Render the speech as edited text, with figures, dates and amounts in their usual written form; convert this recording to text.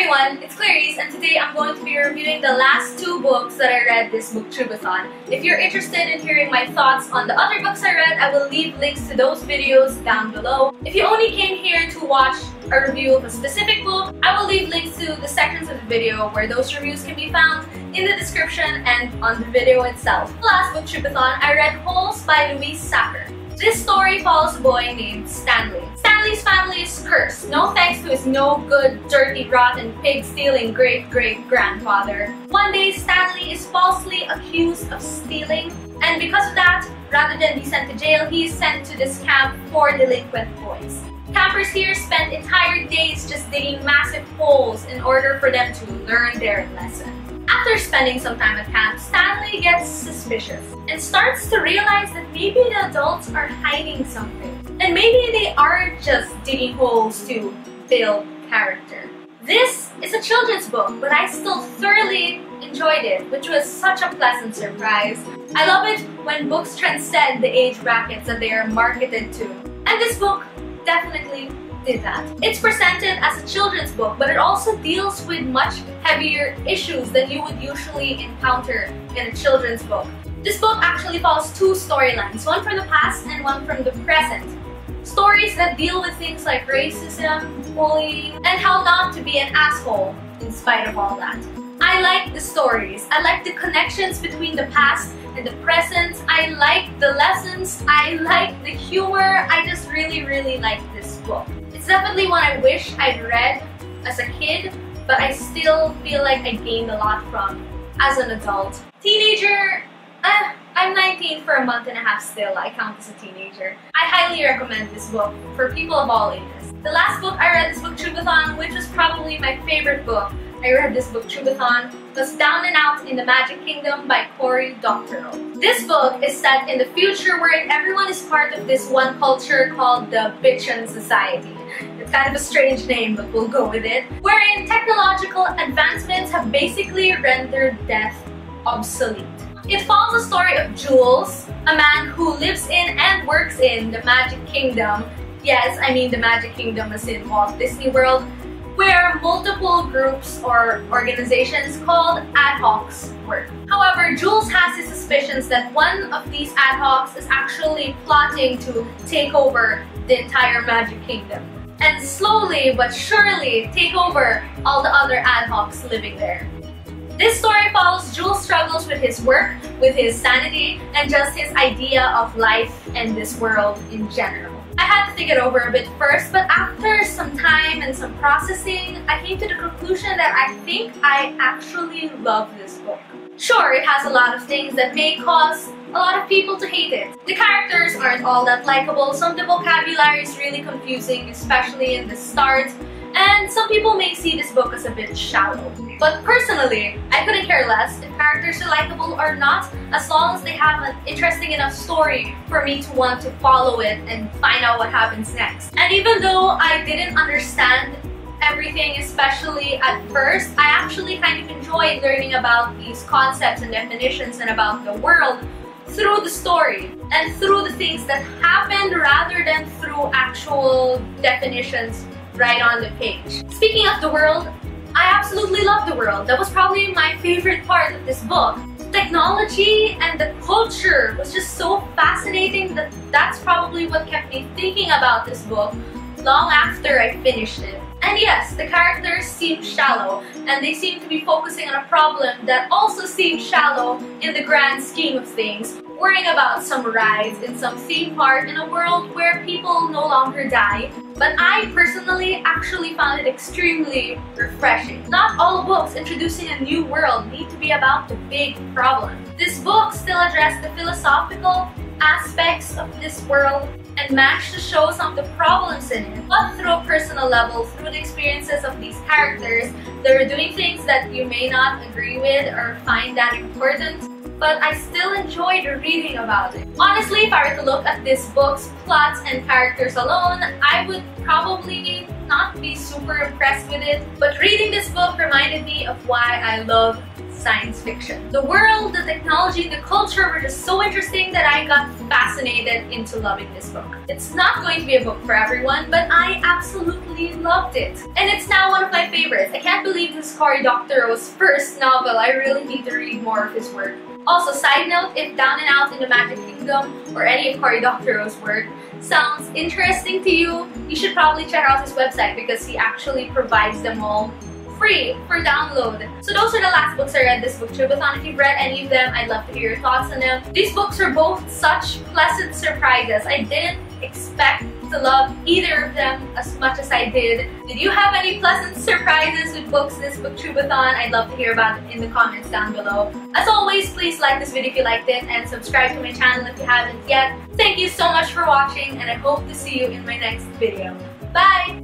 everyone, it's Clarice, and today I'm going to be reviewing the last two books that I read this BookTubeAthon. If you're interested in hearing my thoughts on the other books I read, I will leave links to those videos down below. If you only came here to watch a review of a specific book, I will leave links to the sections of the video where those reviews can be found in the description and on the video itself. The last BookTubeAthon, I read Holes by Sachar. This story follows a boy named Stanley. Stanley's family is cursed, no thanks to his no-good, dirty, rotten, pig-stealing great-great-grandfather. One day, Stanley is falsely accused of stealing, and because of that, rather than be sent to jail, he is sent to this camp for delinquent boys. Campers here spend entire days just digging massive holes in order for them to learn their lesson. After spending some time at camp, Stanley gets suspicious and starts to realize that maybe the adults are hiding something. And maybe they aren't just digging holes to build character. This is a children's book, but I still thoroughly enjoyed it, which was such a pleasant surprise. I love it when books transcend the age brackets that they are marketed to. And this book definitely did that. It's presented as a children's book, but it also deals with much heavier issues than you would usually encounter in a children's book. This book actually follows two storylines, one from the past and one from the present. Stories that deal with things like racism, bullying, and how not to be an asshole in spite of all that. I like the stories. I like the connections between the past and the present. I like the lessons. I like the humor. I just really like this book. It's definitely one I wish I'd read as a kid, but I still feel like I gained a lot from as an adult. Teenager, I'm 19 for a month and a half still. I count as a teenager. I highly recommend this book for people of all ages. The last book I read this BookTubeAthon, which was probably my favorite book I read this BookTubeAthon, was Down and Out in the Magic Kingdom by Cory, Doctorow. This book is set in the future where everyone is part of this one culture called the Bitchin' Society. It's kind of a strange name, but we'll go with it. Wherein technological advancements have basically rendered death obsolete. It follows the story of Jules, a man who lives in and works in the Magic Kingdom. Yes, I mean the Magic Kingdom as in Walt Disney World, where multiple groups or organizations called ad hocs work. However, Jules has his suspicions that one of these ad hocs is actually plotting to take over the entire Magic Kingdom and slowly but surely take over all the other ad hocs living there. This story follows Jules' struggles with his work, with his sanity, and just his idea of life and this world in general. I had to think it over a bit first, but after some time and some processing, I came to the conclusion that I think I actually love this book. Sure, it has a lot of things that may cause a lot of people to hate it. The characters aren't all that likable, some of the vocabulary is really confusing, especially in the start, and some people may see this book as a bit shallow. But personally, I couldn't care less if characters are likable or not, as long as they have an interesting enough story for me to want to follow it and find out what happens next. And even though I didn't understand everything, especially at first, I actually kind of enjoyed learning about these concepts and definitions and about the world through the story and through the things that happened rather than through actual definitions right on the page. Speaking of the world, I absolutely love the world. That was probably my favorite part of this book. Technology and the culture was just so fascinating that that's probably what kept me thinking about this book long after I finished it. And yes, the characters seem shallow, and they seem to be focusing on a problem that also seems shallow in the grand scheme of things, worrying about some rides in some theme park in a world where people no longer die. But I personally actually found it extremely refreshing. Not all books introducing a new world need to be about the big problem. This book still addressed the philosophical aspects of this world and managed to show some of the problems in it, but through a personal level, through the experiences of these characters. They're doing things that you may not agree with or find that important, but I still enjoyed reading about it. Honestly, if I were to look at this book's plots and characters alone, I would probably not be super impressed with it, but reading this book reminded me of why I love science fiction. The world, the technology, the culture were just so interesting that I got fascinated into loving this book. It's not going to be a book for everyone, but I absolutely loved it. And it's now one of my favorites. I can't believe is Cory Doctorow's first novel. I really need to read more of his work. Also, side note, if Down and Out in the Magic Kingdom or any of Cory Doctorow's work sounds interesting to you, you should probably check out his website because he actually provides them all free for download. So those are the last books I read this BookTubeAthon. If you've read any of them, I'd love to hear your thoughts on them. These books are both such pleasant surprises. I didn't expect to love either of them as much as I did. Did you have any pleasant surprises with books this BookTubeAthon? I'd love to hear about it in the comments down below. As always, please like this video if you liked it and subscribe to my channel if you haven't yet. Thank you so much for watching and I hope to see you in my next video. Bye!